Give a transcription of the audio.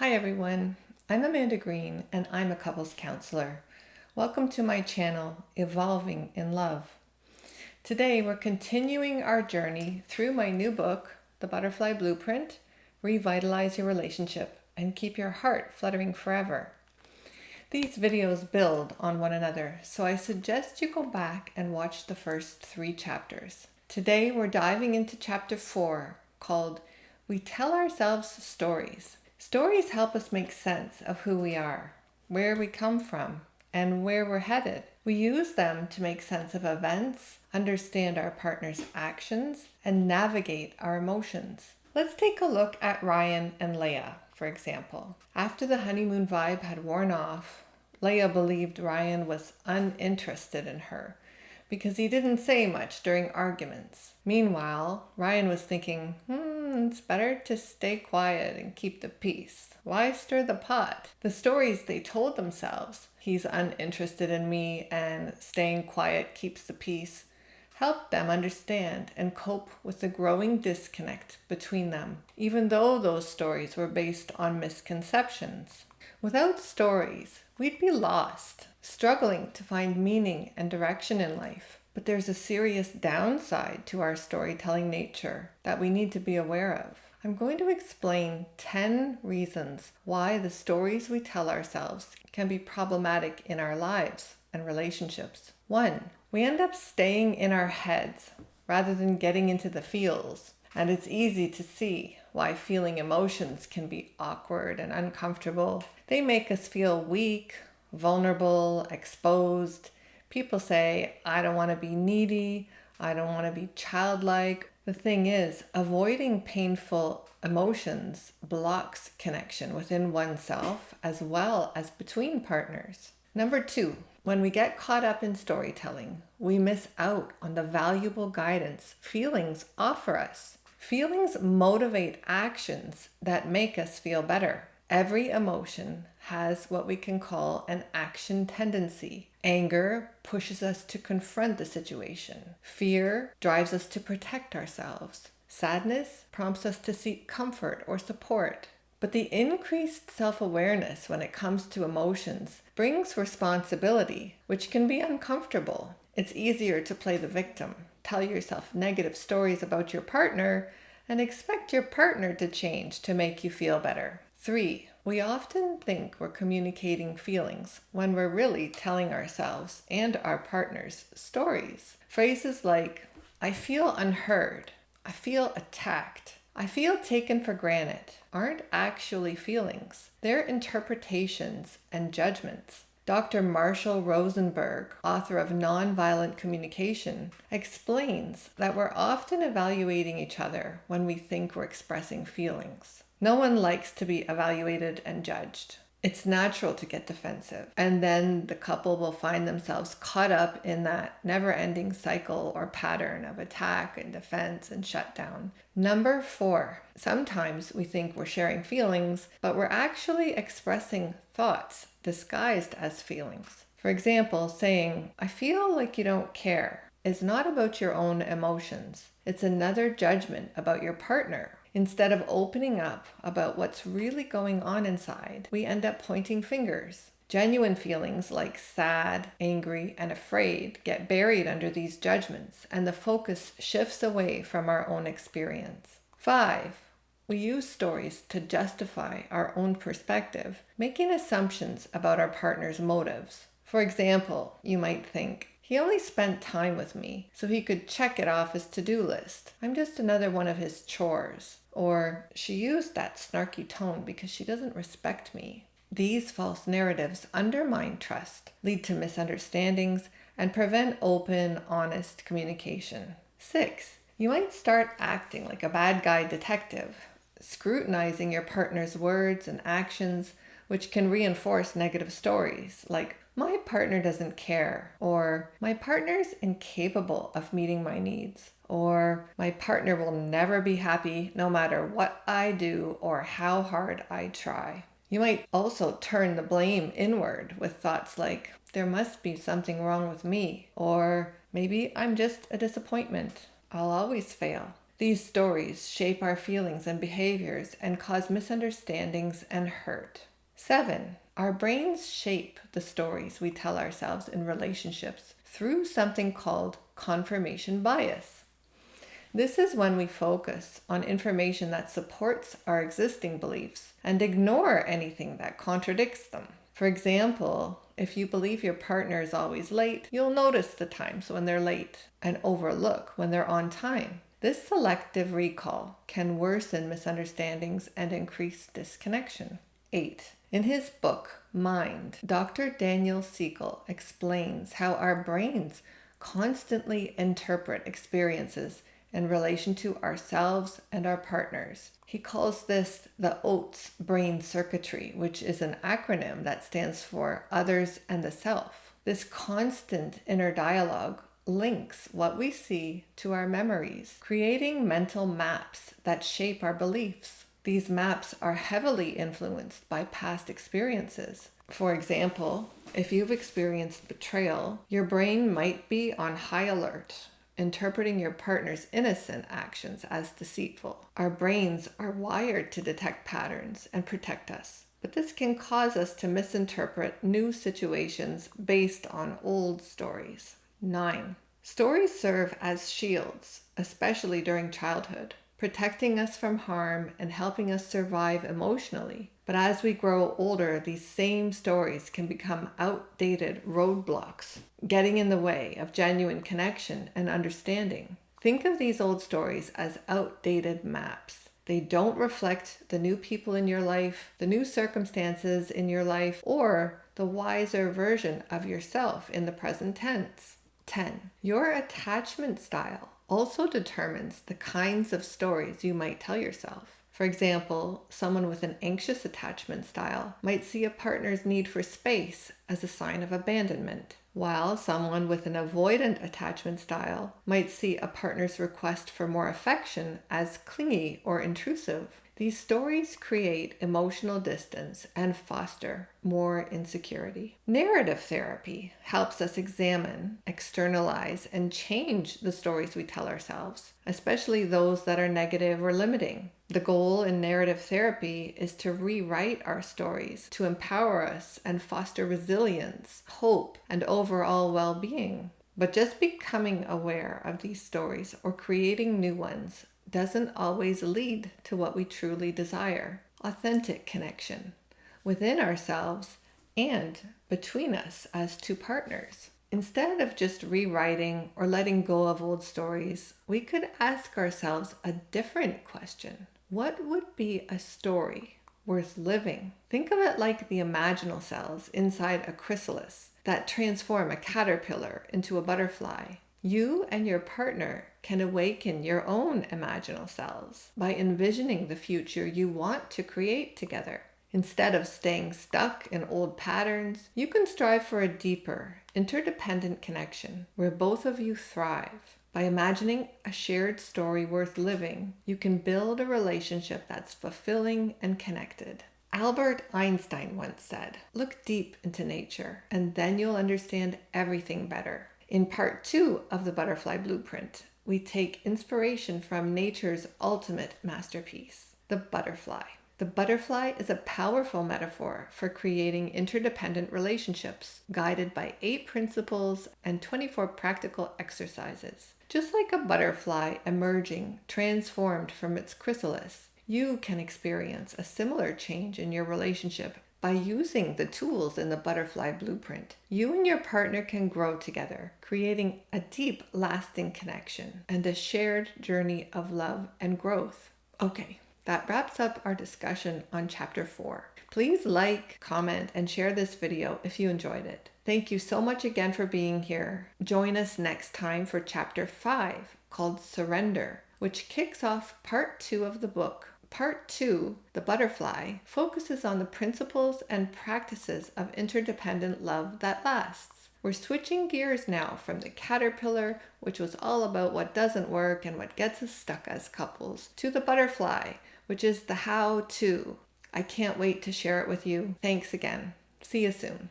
Hi everyone, I'm Amanda Green and I'm a couples counselor. Welcome to my channel, Evolving in Love. Today we're continuing our journey through my new book, The Butterfly Blueprint, Revitalize Your Relationship and Keep Your Heart Fluttering Forever. These videos build on one another, so I suggest you go back and watch the first 3 chapters. Today we're diving into chapter 4 called We Tell Ourselves Stories. Stories help us make sense of who we are, where we come from, and where we're headed. We use them to make sense of events, understand our partner's actions, and navigate our emotions. Let's take a look at Ryan and Leah, for example. After the honeymoon vibe had worn off, Leah believed Ryan was uninterested in her because he didn't say much during arguments. Meanwhile, Ryan was thinking, it's better to stay quiet and keep the peace. Why stir the pot? The stories they told themselves, he's uninterested in me and staying quiet keeps the peace, helped them understand and cope with the growing disconnect between them, even though those stories were based on misconceptions. Without stories, we'd be lost, struggling to find meaning and direction in life. But there's a serious downside to our storytelling nature that we need to be aware of. I'm going to explain 10 reasons why the stories we tell ourselves can be problematic in our lives and relationships. 1. We end up staying in our heads rather than getting into the feels. And it's easy to see why feeling emotions can be awkward and uncomfortable. They make us feel weak, vulnerable, exposed. People say, I don't want to be needy. I don't want to be childlike. The thing is, avoiding painful emotions blocks connection within oneself as well as between partners. Number 2, when we get caught up in storytelling, we miss out on the valuable guidance feelings offer us. Feelings motivate actions that make us feel better. Every emotion has what we can call an action tendency. Anger pushes us to confront the situation. Fear drives us to protect ourselves. Sadness prompts us to seek comfort or support. But the increased self-awareness when it comes to emotions brings responsibility, which can be uncomfortable. It's easier to play the victim, tell yourself negative stories about your partner, and expect your partner to change to make you feel better. 3. We often think we're communicating feelings when we're really telling ourselves and our partners stories. Phrases like, I feel unheard, I feel attacked, I feel taken for granted aren't actually feelings. They're interpretations and judgments. Dr. Marshall Rosenberg, author of Nonviolent Communication, explains that we're often evaluating each other when we think we're expressing feelings. No one likes to be evaluated and judged. It's natural to get defensive, and then the couple will find themselves caught up in that never-ending cycle or pattern of attack and defense and shutdown. Number 4, sometimes we think we're sharing feelings, but we're actually expressing thoughts disguised as feelings. For example, saying, I feel like you don't care, is not about your own emotions. It's another judgment about your partner. Instead of opening up about what's really going on inside, we end up pointing fingers. Genuine feelings like sad, angry, and afraid get buried under these judgments, and the focus shifts away from our own experience. 5. We use stories to justify our own perspective, making assumptions about our partner's motives. For example, you might think, he only spent time with me so he could check it off his to-do list. I'm just another one of his chores. Or, she used that snarky tone because she doesn't respect me. These false narratives undermine trust, lead to misunderstandings, and prevent open, honest communication. 6. You might start acting like a bad guy detective, scrutinizing your partner's words and actions, which can reinforce negative stories like, my partner doesn't care, or my partner's incapable of meeting my needs, or my partner will never be happy no matter what I do or how hard I try. You might also turn the blame inward with thoughts like, there must be something wrong with me, or maybe I'm just a disappointment. I'll always fail. These stories shape our feelings and behaviors and cause misunderstandings and hurt. 7. Our brains shape the stories we tell ourselves in relationships through something called confirmation bias. This is when we focus on information that supports our existing beliefs and ignore anything that contradicts them. For example, if you believe your partner is always late, you'll notice the times when they're late and overlook when they're on time. This selective recall can worsen misunderstandings and increase disconnection. 8. In his book, Mind, Dr. Daniel Siegel explains how our brains constantly interpret experiences in relation to ourselves and our partners. He calls this the Oates brain circuitry, which is an acronym that stands for others and the self. This constant inner dialogue links what we see to our memories, creating mental maps that shape our beliefs. These maps are heavily influenced by past experiences. For example, if you've experienced betrayal, your brain might be on high alert, interpreting your partner's innocent actions as deceitful. Our brains are wired to detect patterns and protect us, but this can cause us to misinterpret new situations based on old stories. 9. Stories serve as shields, especially during childhood, protecting us from harm and helping us survive emotionally. But as we grow older, these same stories can become outdated roadblocks, getting in the way of genuine connection and understanding. Think of these old stories as outdated maps. They don't reflect the new people in your life, the new circumstances in your life, or the wiser version of yourself in the present tense. 10. Your attachment style also determines the kinds of stories you might tell yourself. For example, someone with an anxious attachment style might see a partner's need for space as a sign of abandonment, while someone with an avoidant attachment style might see a partner's request for more affection as clingy or intrusive. These stories create emotional distance and foster more insecurity. Narrative therapy helps us examine, externalize, and change the stories we tell ourselves, especially those that are negative or limiting. The goal in narrative therapy is to rewrite our stories to empower us and foster resilience, hope, and overall well-being. But just becoming aware of these stories or creating new ones doesn't always lead to what we truly desire: authentic connection within ourselves and between us as two partners. Instead of just rewriting or letting go of old stories, we could ask ourselves a different question. What would be a story worth living? Think of it like the imaginal cells inside a chrysalis that transform a caterpillar into a butterfly. You and your partner can awaken your own imaginal cells by envisioning the future you want to create together. Instead of staying stuck in old patterns, you can strive for a deeper, interdependent connection where both of you thrive. By imagining a shared story worth living, you can build a relationship that's fulfilling and connected. Albert Einstein once said, "Look deep into nature, and then you'll understand everything better." In part 2 of the Butterfly Blueprint, we take inspiration from nature's ultimate masterpiece, the butterfly. The butterfly is a powerful metaphor for creating interdependent relationships, guided by 8 principles and 24 practical exercises. Just like a butterfly emerging, transformed from its chrysalis, you can experience a similar change in your relationship by using the tools in the Butterfly Blueprint. You and your partner can grow together, creating a deep, lasting connection and a shared journey of love and growth. Okay, that wraps up our discussion on Chapter 4. Please like, comment, and share this video if you enjoyed it. Thank you so much again for being here. Join us next time for Chapter 5, called Surrender, which kicks off Part 2 of the book. Part 2, The Butterfly, focuses on the principles and practices of interdependent love that lasts. We're switching gears now from the caterpillar, which was all about what doesn't work and what gets us stuck as couples, to the butterfly, which is the how-to. I can't wait to share it with you. Thanks again. See you soon.